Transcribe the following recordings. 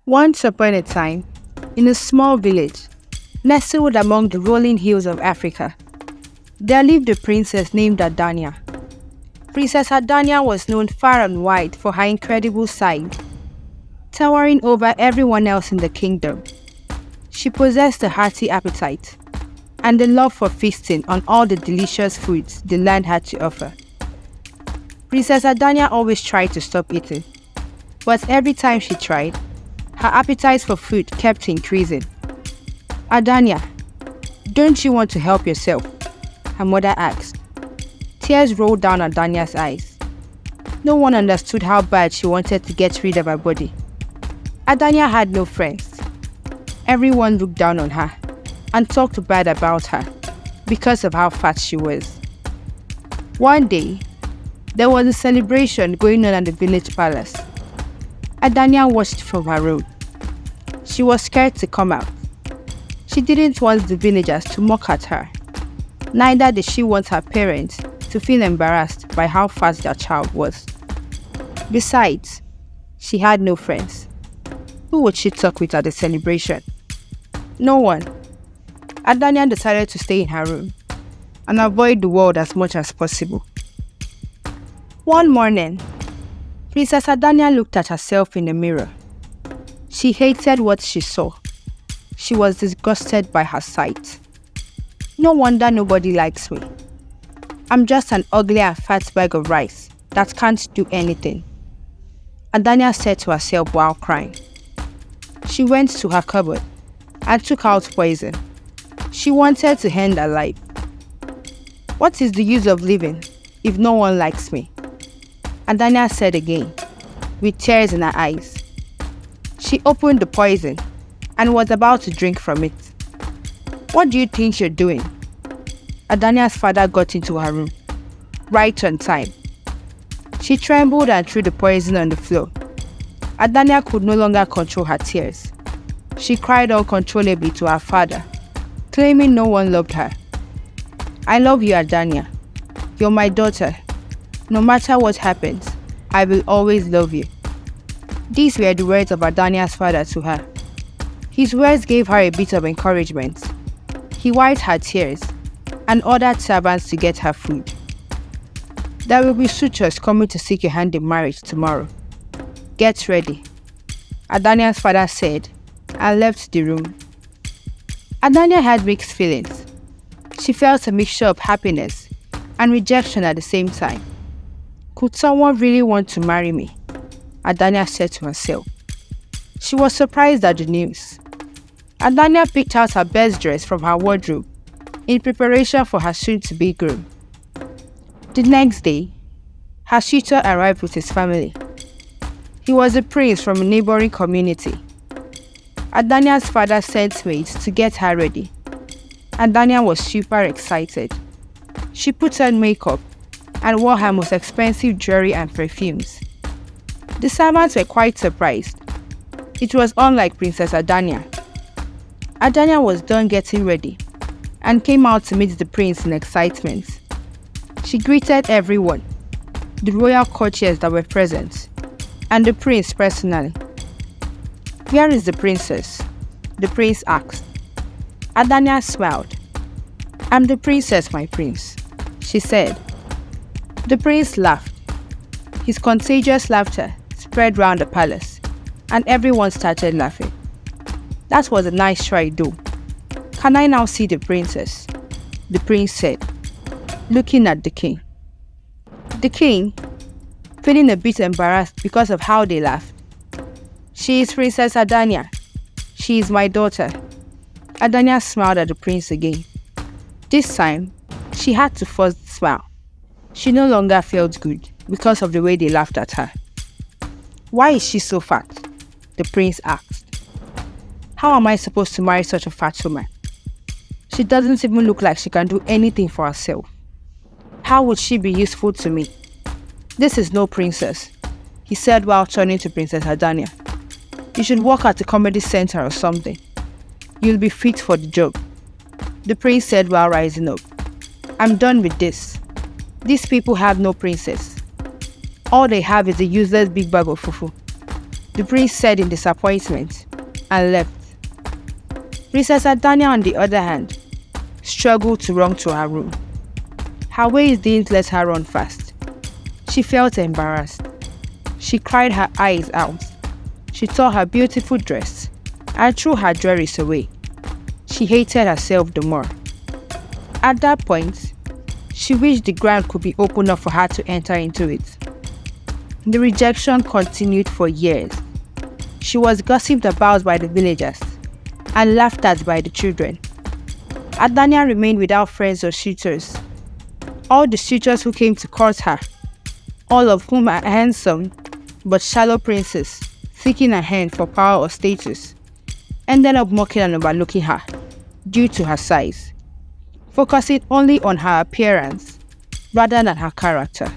Once upon a time, in a small village, nestled among the rolling hills of Africa, there lived a princess named Adania. Princess Adania was known far and wide for her incredible size, towering over everyone else in the kingdom. She possessed a hearty appetite and a love for feasting on all the delicious foods the land had to offer. Princess Adania always tried to stop eating, but every time she tried, her appetite for food kept increasing. "Adania, don't you want to help yourself?" her mother asked. Tears rolled down Adania's eyes. No one understood how bad she wanted to get rid of her body. Adania had no friends. Everyone looked down on her and talked bad about her because of how fat she was. One day, there was a celebration going on at the village palace. Adania watched from her room. She was scared to come out. She didn't want the villagers to mock at her. Neither did she want her parents to feel embarrassed by how fat their child was. Besides, she had no friends. Who would she talk with at the celebration? No one. Adania decided to stay in her room and avoid the world as much as possible. One morning, Princess Adania looked at herself in the mirror. She hated what she saw. She was disgusted by her sight. No wonder nobody likes me. I'm just an ugly and fat bag of rice that can't do anything, Adania said to herself while crying. She went to her cupboard and took out poison. She wanted to end her life. What is the use of living if no one likes me? Adania said again, with tears in her eyes. She opened the poison and was about to drink from it. "What do you think you're doing?" Adania's father got into her room, right on time. She trembled and threw the poison on the floor. Adania could no longer control her tears. She cried uncontrollably to her father, claiming no one loved her. "I love you, Adania. You're my daughter. No matter what happens, I will always love you." These were the words of Adania's father to her. His words gave her a bit of encouragement. He wiped her tears and ordered servants to get her food. "There will be suitors coming to seek your hand in marriage tomorrow. Get ready," Adania's father said and left the room. Adania had mixed feelings. She felt a mixture of happiness and rejection at the same time. Could someone really want to marry me? Adania said to herself. She was surprised at the news. Adania picked out her best dress from her wardrobe in preparation for her soon-to-be groom. The next day, her suitor arrived with his family. He was a prince from a neighboring community. Adania's father sent maids to get her ready. Adania was super excited. She put on makeup and wore her most expensive jewelry and perfumes. The servants were quite surprised. It was unlike Princess Adania. Adania was done getting ready and came out to meet the prince in excitement. She greeted everyone, the royal courtiers that were present, and the prince personally. "Where is the princess?" the prince asked. Adania smiled. "I'm the princess, my prince," she said. The prince laughed. His contagious laughter spread round the palace, and everyone started laughing. "That was a nice try, though. Can I now see the princess?" the prince said, looking at the king. The king, feeling a bit embarrassed because of how they laughed. "She is Princess Adania. She is my daughter." Adania smiled at the prince again. This time, she had to force the smile. She no longer felt good because of the way they laughed at her. "Why is she so fat?" the prince asked. "How am I supposed to marry such a fat woman? She doesn't even look like she can do anything for herself. How would she be useful to me? This is no princess," he said while turning to Princess Adania. "You should work at a comedy center or something. You'll be fit for the job," the prince said while rising up. "I'm done with this. These people have no princess. All they have is a useless big bag of fufu." the prince said in disappointment, and left. Princess Adania, on the other hand, struggled to run to her room. Her waist didn't let her run fast. She felt embarrassed. She cried her eyes out. She tore her beautiful dress and threw her jewelries away. She hated herself the more. At that point, she wished the ground could be open enough for her to enter into it. The rejection continued for years. She was gossiped about by the villagers and laughed at by the children. Adania remained without friends or suitors. All the suitors who came to court her, all of whom are handsome but shallow princes seeking her hand for power or status, ended up mocking and overlooking her due to her size, focusing only on her appearance rather than her character.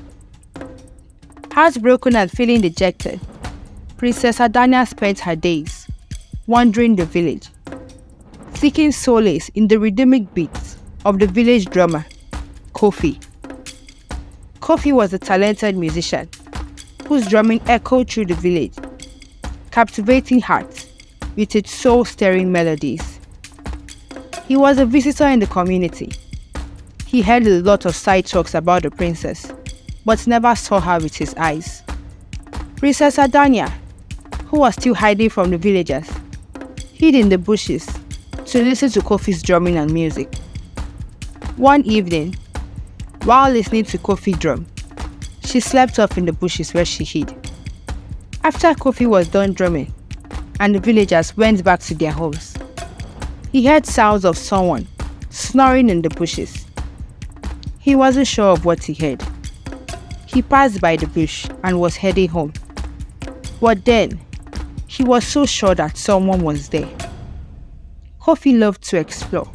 Heartbroken and feeling dejected, Princess Adania spent her days wandering the village, seeking solace in the rhythmic beats of the village drummer, Kofi. Kofi was a talented musician whose drumming echoed through the village, captivating hearts with its soul-stirring melodies. He was a visitor in the community. He heard a lot of side talks about the princess, but never saw her with his eyes. Princess Adania, who was still hiding from the villagers, hid in the bushes to listen to Kofi's drumming and music. One evening, while listening to Kofi drum, she slept off in the bushes where she hid. After Kofi was done drumming and the villagers went back to their homes, he heard sounds of someone snoring in the bushes. He wasn't sure of what he heard. He passed by the bush and was heading home. But then, he was so sure that someone was there. Kofi loved to explore,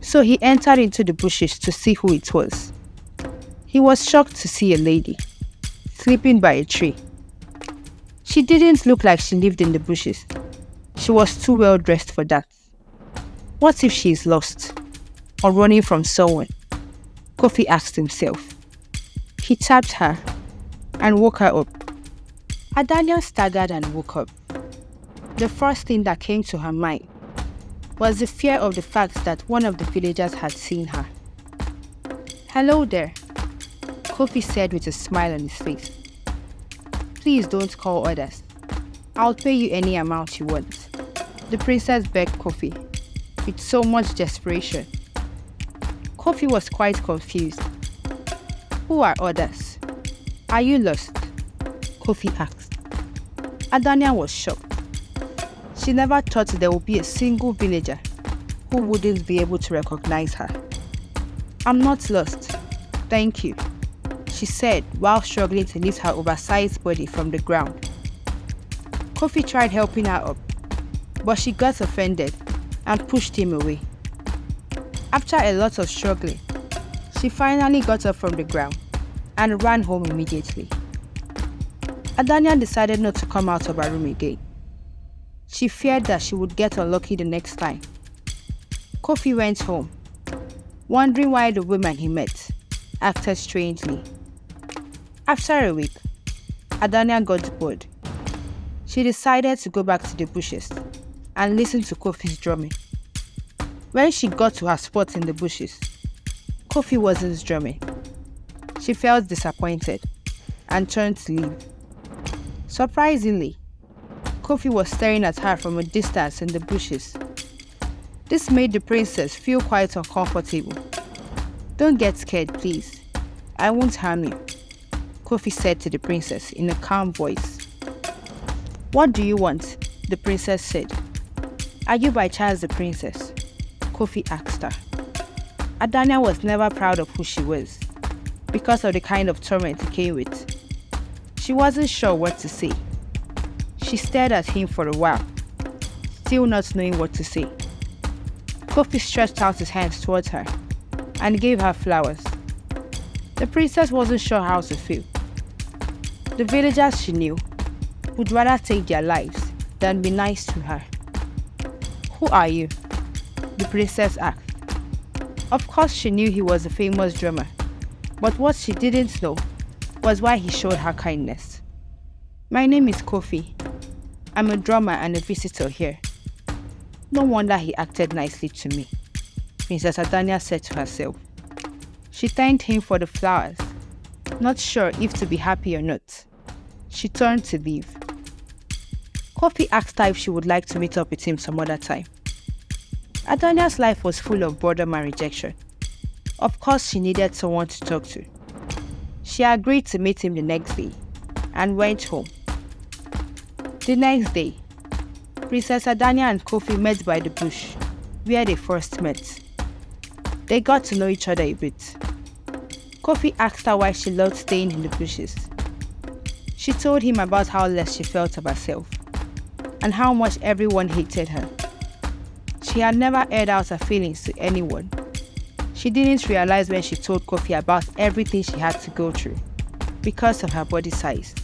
so he entered into the bushes to see who it was. He was shocked to see a lady sleeping by a tree. She didn't look like she lived in the bushes. She was too well dressed for that. What if she is lost or running from someone? Kofi asked himself. He tapped her and woke her up. Adania staggered and woke up. The first thing that came to her mind was the fear of the fact that one of the villagers had seen her. "Hello there," Kofi said with a smile on his face. "Please don't call others. I'll pay you any amount you want," the princess begged Kofi with so much desperation. Kofi was quite confused. "Who are others? Are you lost?" Kofi asked. Adania was shocked. She never thought there would be a single villager who wouldn't be able to recognize her. "I'm not lost, thank you," she said while struggling to lift her oversized body from the ground. Kofi tried helping her up, but she got offended and pushed him away. After a lot of struggling, she finally got up from the ground and ran home immediately. Adania decided not to come out of her room again. She feared that she would get unlucky the next time. Kofi went home, wondering why the woman he met acted strangely. After a week, Adania got bored. She decided to go back to the bushes and listen to Kofi's drumming. When she got to her spot in the bushes, Kofi wasn't drumming. She felt disappointed and turned to leave. Surprisingly, Kofi was staring at her from a distance in the bushes. This made the princess feel quite uncomfortable. "Don't get scared, please. I won't harm you," Kofi said to the princess in a calm voice. "What do you want?" the princess said. "Are you by chance the princess?" Kofi asked her. Adania was never proud of who she was, because of the kind of torment it came with. She wasn't sure what to say. She stared at him for a while, still not knowing what to say. Kofi stretched out his hands towards her and gave her flowers. The princess wasn't sure how to feel. The villagers she knew would rather take their lives than be nice to her. "Who are you?" the princess asked. Of course she knew he was a famous drummer, but what she didn't know was why he showed her kindness. "My name is Kofi. I'm a drummer and a visitor here. No wonder he acted nicely to me, Princess Adania said to herself. She thanked him for the flowers, not sure if to be happy or not. She turned to leave. Kofi asked her if she would like to meet up with him some other time. Adania's life was full of boredom and rejection. Of course, she needed someone to talk to. She agreed to meet him the next day and went home. The next day, Princess Adania and Kofi met by the bush, where they first met. They got to know each other a bit. Kofi asked her why she loved staying in the bushes. She told him about how less she felt of herself, and how much everyone hated her. She had never aired out her feelings to anyone. She didn't realize when she told Kofi about everything she had to go through because of her body size.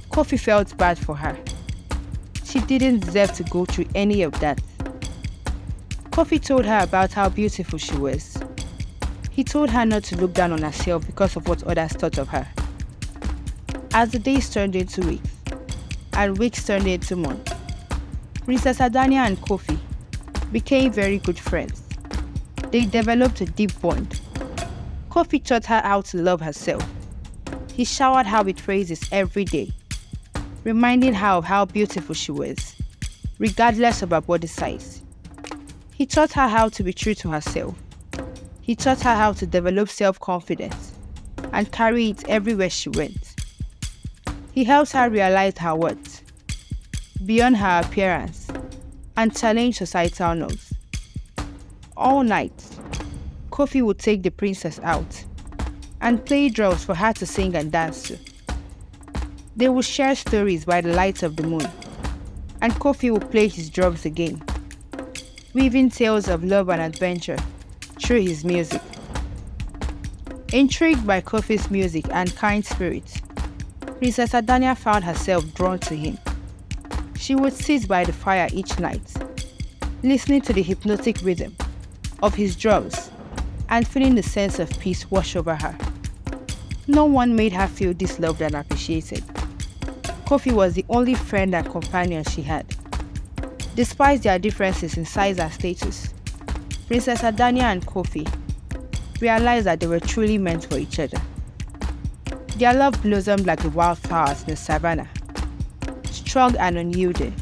Kofi felt bad for her. She didn't deserve to go through any of that. Kofi told her about how beautiful she was. He told her not to look down on herself because of what others thought of her. As the days turned into weeks, and weeks turned into months, Princess Adania and Kofi became very good friends. They developed a deep bond. Kofi taught her how to love herself. He showered her with praises every day, reminding her of how beautiful she was, regardless of her body size. He taught her how to be true to herself. He taught her how to develop self-confidence and carry it everywhere she went. He helped her realize her worth, beyond her appearance, and challenge societal norms. All night, Kofi would take the princess out and play drums for her to sing and dance to. They would share stories by the light of the moon, and Kofi would play his drums again, weaving tales of love and adventure through his music. Intrigued by Kofi's music and kind spirit, Princess Adania found herself drawn to him. She would sit by the fire each night, listening to the hypnotic rhythm of his drums and feeling the sense of peace wash over her. No one made her feel this loved and appreciated. Kofi was the only friend and companion she had. Despite their differences in size and status, Princess Adania and Kofi realized that they were truly meant for each other. Their love blossomed like the wildflowers in the savannah, strong and unyielding.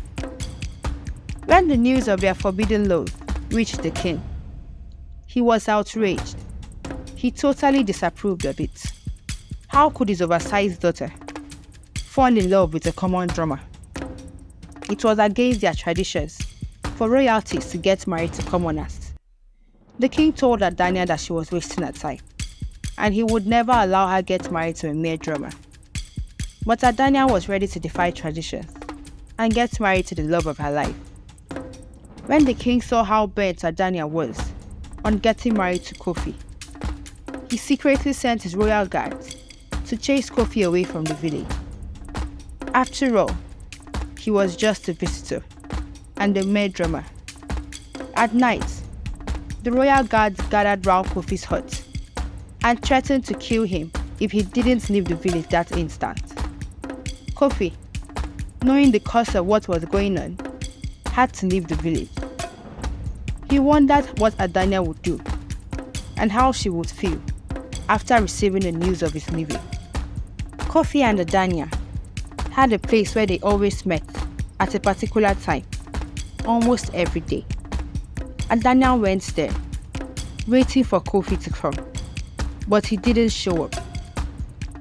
When the news of their forbidden love reached the king, he was outraged. He totally disapproved of it. How could his oversized daughter fall in love with a common drummer? It was against their traditions for royalties to get married to commoners. The king told Adania that she was wasting her time, and he would never allow her get married to a mere drummer. But Adania was ready to defy traditions and get married to the love of her life. When the king saw how bent Adania was on getting married to Kofi, he secretly sent his royal guards to chase Kofi away from the village. After all, he was just a visitor and a mere drummer. At night, the royal guards gathered round Kofi's hut and threatened to kill him if he didn't leave the village that instant. Kofi, knowing the cause of what was going on, had to leave the village. He wondered what Adania would do and how she would feel after receiving the news of his leaving. Kofi and Adania had a place where they always met at a particular time, almost every day. Adania went there, waiting for Kofi to come, but he didn't show up.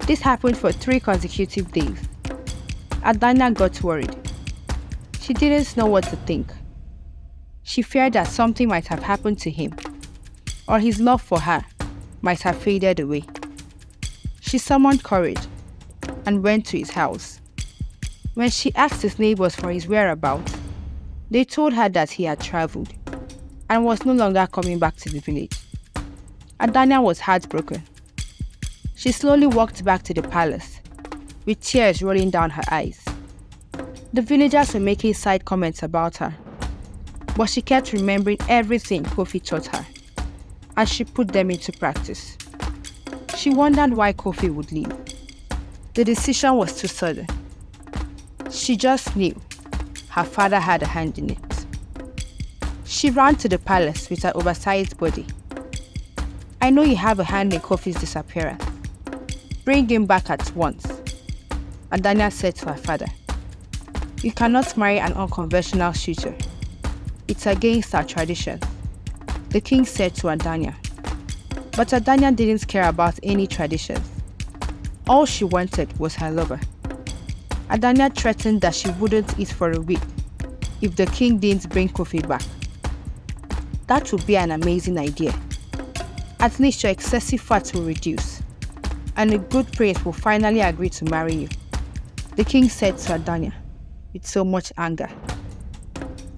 This happened for 3 consecutive days. Adania got worried. She didn't know what to think. She feared that something might have happened to him, or his love for her might have faded away. She summoned courage and went to his house. When she asked his neighbors for his whereabouts, they told her that he had traveled and was no longer coming back to the village. Adania was heartbroken. She slowly walked back to the palace, with tears rolling down her eyes. The villagers were making side comments about her, but she kept remembering everything Kofi taught her, and she put them into practice. She wondered why Kofi would leave. The decision was too sudden. She just knew her father had a hand in it. She ran to the palace with her oversized body. "I know you have a hand in Kofi's disappearance. Bring him back at once," Adania said to her father. "You cannot marry an unconventional suitor. It's against our tradition," the king said to Adania. But Adania didn't care about any traditions. All she wanted was her lover. Adania threatened that she wouldn't eat for a week if the king didn't bring Kofi back. "That would be an amazing idea. At least your excessive fat will reduce, and a good prince will finally agree to marry you," the king said to Adania with so much anger.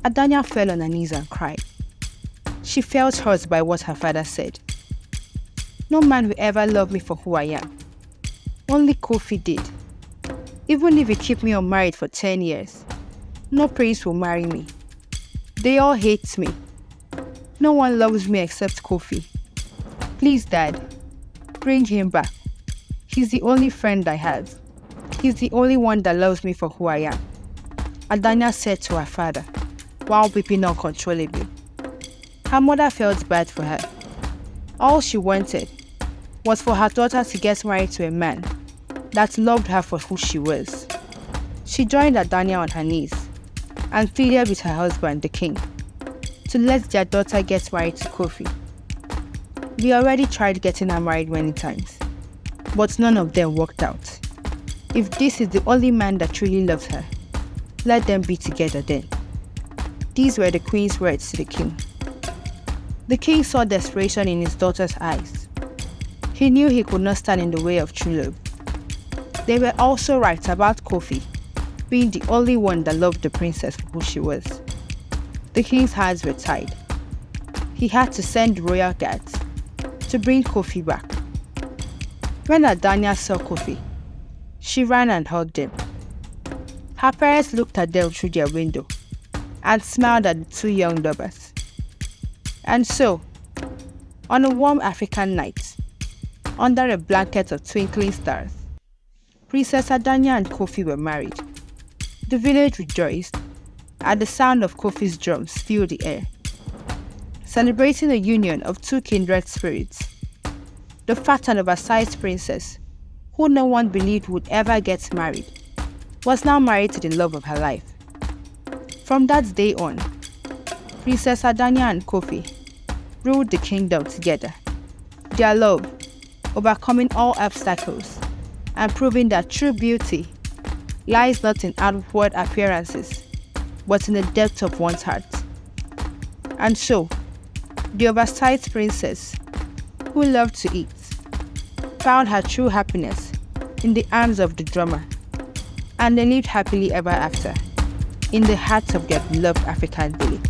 Adania fell on her knees and cried. She felt hurt by what her father said. "No man will ever love me for who I am. Only Kofi did. Even if you keep me unmarried for 10 years, no prince will marry me. They all hate me. No one loves me except Kofi. Please, Dad, bring him back. He's the only friend I have. He's the only one that loves me for who I am," Adania said to her father, while weeping uncontrollably. Her mother felt bad for her. All she wanted was for her daughter to get married to a man that loved her for who she was. She joined Adania on her knees and pleaded with her husband, the king, to let their daughter get married to Kofi. "We already tried getting her married many times, but none of them worked out. If this is the only man that truly loves her, let them be together then." These were the queen's words to the king. The king saw desperation in his daughter's eyes. He knew he could not stand in the way of true love. They were also right about Kofi being the only one that loved the princess for who she was. The king's hands were tied. He had to send royal guards to bring Kofi back. When Adania saw Kofi, she ran and hugged him. Her parents looked at them through their window and smiled at the two young lovers. And so, on a warm African night, under a blanket of twinkling stars, Princess Adania and Kofi were married. The village rejoiced, and the sound of Kofi's drums filled the air, celebrating the union of two kindred spirits. The fat and oversized princess, who no one believed would ever get married, was now married to the love of her life. From that day on, Princess Adania and Kofi ruled the kingdom together. Their love, overcoming all obstacles and proving that true beauty lies not in outward appearances, but in the depth of one's heart. And so, the oversized princess, who loved to eat, found her true happiness in the arms of the drummer, and they lived happily ever after in the hearts of their beloved African village.